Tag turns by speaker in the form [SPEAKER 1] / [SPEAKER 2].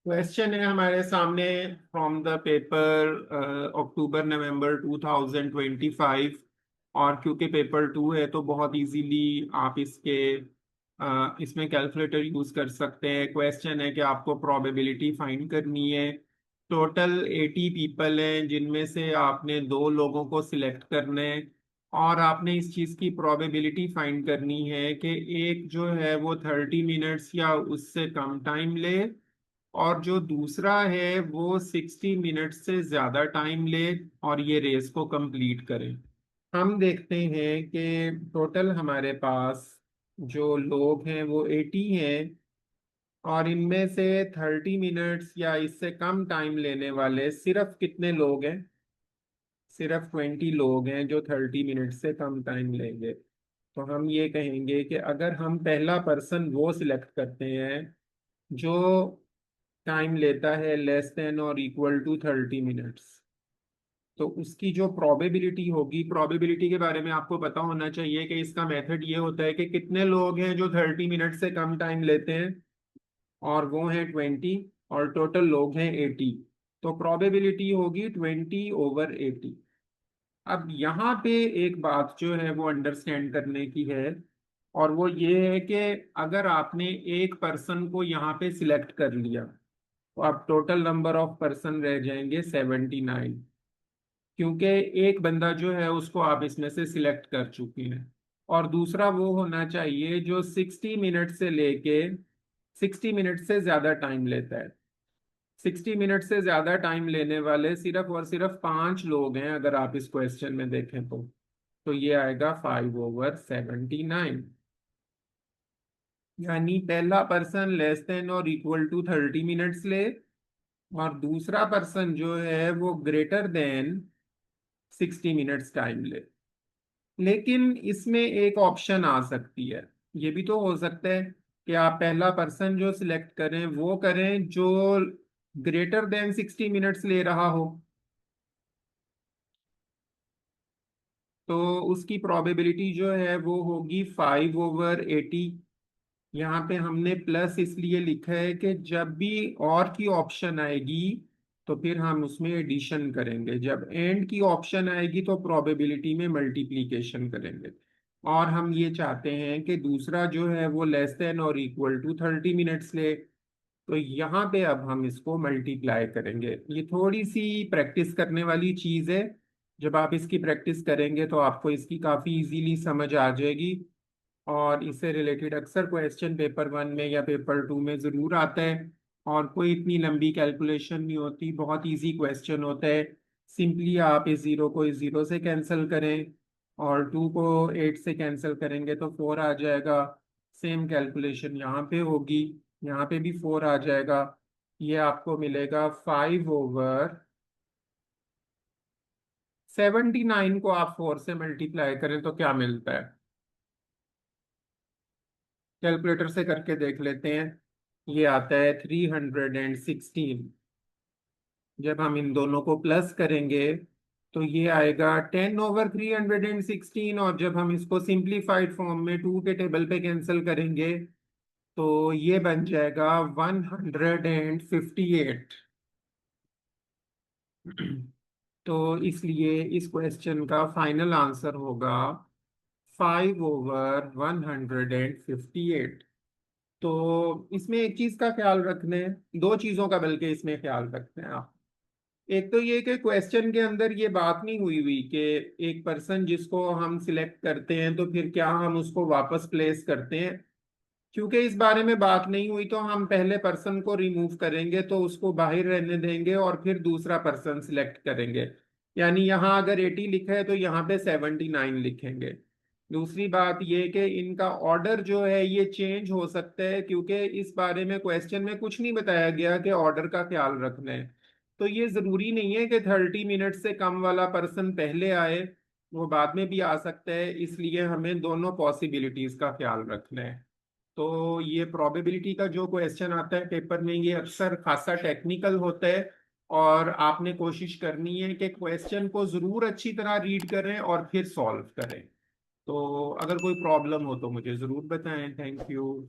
[SPEAKER 1] Question है हमारे सामने फ्रॉम द पेपर अक्टूबर नवंबर 2025। और क्योंकि पेपर 2 है तो बहुत इजीली आप इसमें कैलकुलेटर यूज कर सकते हैं। क्वेश्चन है कि आपको प्रोबेबिलिटी फाइंड करनी है। टोटल 80 पीपल हैं जिनमें से आपने दो लोगों को सिलेक्ट करना है। और आपने इस चीज की प्रोबेबिलिटी फाइंड करनी है कि एक जो है वो 30 मिनट्स या उससे कम टाइम ले, और जो दूसरा है वो 60 मिनट से ज्यादा टाइम ले और ये रेस को कंप्लीट करें। हम देखते हैं कि टोटल हमारे पास जो लोग हैं वो 80 हैं, और इनमें से 30 मिनट्स या इससे कम टाइम लेने वाले सिर्फ कितने लोग हैं? सिर्फ 20 लोग हैं जो 30 मिनट से कम टाइम लेंगे। तो हम ये कहेंगे कि अगर हम पहला पर्सन वो सिलेक्ट करते हैं जो टाइम लेता है लेस देन और इक्वल टू 30 मिनट्स, तो उसकी जो प्रोबेबिलिटी होगी, प्रोबेबिलिटी के बारे में आपको पता होना चाहिए कि इसका मेथड ये होता है कि कितने लोग हैं जो 30 मिनट से कम टाइम लेते हैं, और वो हैं 20, और टोटल लोग हैं 80। तो प्रोबेबिलिटी होगी 20/80। अब यहाँ पे एक बात जो है वो अंडरस्टैंड करने की है, और वो ये है कि अगर आपने एक पर्सन को यहाँ पे सिलेक्ट कर लिया तो अब टोटल नंबर ऑफ पर्सन रह जाएंगे 79, क्योंकि एक बंदा जो है उसको आप इसमें से सिलेक्ट कर चुके हैं। और दूसरा वो होना चाहिए जो 60 मिनट से लेके 60 मिनट से ज्यादा टाइम लेता है। 60 मिनट से ज्यादा टाइम लेने वाले सिर्फ और सिर्फ 5 लोग हैं अगर आप इस क्वेश्चन में देखें तो ये आएगा 5/79। यानी पहला पर्सन लेस देन और इक्वल टू 30 मिनट्स ले, और दूसरा पर्सन जो है वो ग्रेटर देन 60 मिनट्स टाइम ले। लेकिन इसमें एक ऑप्शन आ सकती है। ये भी तो हो सकता है कि आप पहला पर्सन जो सिलेक्ट करें वो करें जो ग्रेटर देन 60 मिनट्स ले रहा हो, तो उसकी प्रोबेबिलिटी जो है वो होगी 5/80। यहाँ पे हमने प्लस इसलिए लिखा है कि जब भी और की ऑप्शन आएगी तो फिर हम उसमें एडिशन करेंगे, जब एंड की ऑप्शन आएगी तो प्रोबेबिलिटी में मल्टीप्लिकेशन करेंगे। और हम ये चाहते हैं कि दूसरा जो है वो लेस देन और इक्वल टू 30 मिनट्स ले, तो यहाँ पे अब हम इसको मल्टीप्लाई करेंगे। ये थोड़ी सी प्रैक्टिस करने वाली चीज़ है। जब आप इसकी प्रैक्टिस करेंगे तो आपको इसकी काफ़ी इजीली समझ आ जाएगी। और इससे रिलेटेड अक्सर क्वेश्चन पेपर 1 में या पेपर 2 में ज़रूर आता है। और कोई इतनी लंबी कैलकुलेशन नहीं होती, बहुत इजी क्वेश्चन होता है। सिंपली आप इस ज़ीरो को इस ज़ीरो से कैंसिल करें, और 2 को 8 से कैंसिल करेंगे तो 4 आ जाएगा। सेम कैलकुलेशन यहाँ पे होगी, यहाँ पे भी 4 आ जाएगा। ये आपको मिलेगा 5/79 को आप 4 से मल्टीप्लाई करें तो क्या मिलता है? कैलकुलेटर से करके देख लेते हैं। ये आता है 316। जब हम इन दोनों को प्लस करेंगे तो ये आएगा 10/316, और जब हम इसको सिंप्लीफाइड फॉर्म में 2 के टेबल पे कैंसिल करेंगे तो ये बन जाएगा 158। तो इसलिए इस क्वेश्चन का फाइनल आंसर होगा 5/158। तो इसमें एक चीज का ख्याल रखना है, दो चीजों का बल्कि इसमें ख्याल रखते हैं आप। एक तो ये कि क्वेश्चन के अंदर ये बात नहीं हुई हुई कि एक पर्सन जिसको हम सिलेक्ट करते हैं तो फिर क्या हम उसको वापस प्लेस करते हैं। क्योंकि इस बारे में बात नहीं हुई तो हम पहले पर्सन को रिमूव करेंगे, तो उसको बाहर रहने देंगे और फिर दूसरा पर्सन सिलेक्ट करेंगे। यानी यहाँ अगर 80 लिखा है तो यहाँ पे 79 लिखेंगे। दूसरी बात ये कि इनका ऑर्डर जो है ये चेंज हो सकता है, क्योंकि इस बारे में क्वेश्चन में कुछ नहीं बताया गया कि ऑर्डर का ख्याल रखना है। तो ये जरूरी नहीं है कि 30 मिनट से कम वाला पर्सन पहले आए, वो बाद में भी आ सकता है। इसलिए हमें दोनों पॉसिबिलिटीज का ख्याल रखना है। तो ये प्रोबेबिलिटी का जो क्वेश्चन आता है पेपर में ये अक्सर खासा टेक्निकल होता है, और आपने कोशिश करनी है कि क्वेश्चन को जरूर अच्छी तरह रीड करें और फिर सॉल्व करें। तो अगर कोई प्रॉब्लम हो तो मुझे जरूर बताएं। Thank you.